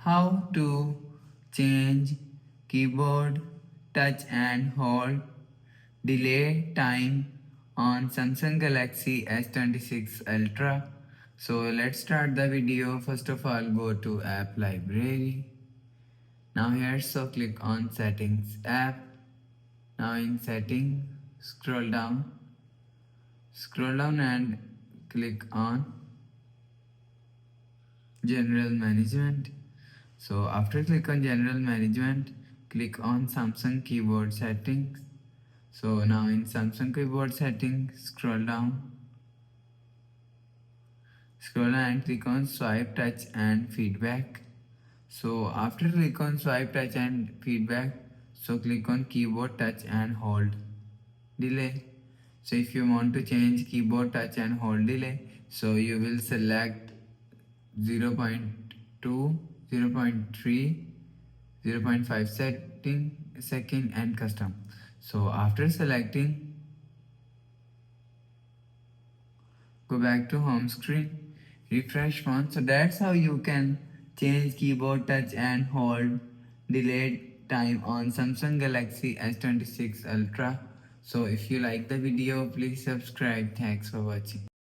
how to change keyboard touch and hold delay time on Samsung Galaxy S26 Ultra. So let's start the video. First of all, go to app library. Now here, so click on settings app. Now in setting, scroll down and click on general management. So after click on general management, click on Samsung keyboard settings. So now in Samsung keyboard settings, scroll down and click on swipe touch and feedback. So after click on swipe touch and feedback, so click on keyboard touch and hold delay. So if you want to change keyboard touch and hold delay, so you will select 0.2, 0.3, 0.5 second and custom. So after selecting, go back to home screen, refresh phone. So that's how you can change keyboard touch and hold delayed time on Samsung Galaxy S26 Ultra. So if you like the video, please subscribe. Thanks for watching.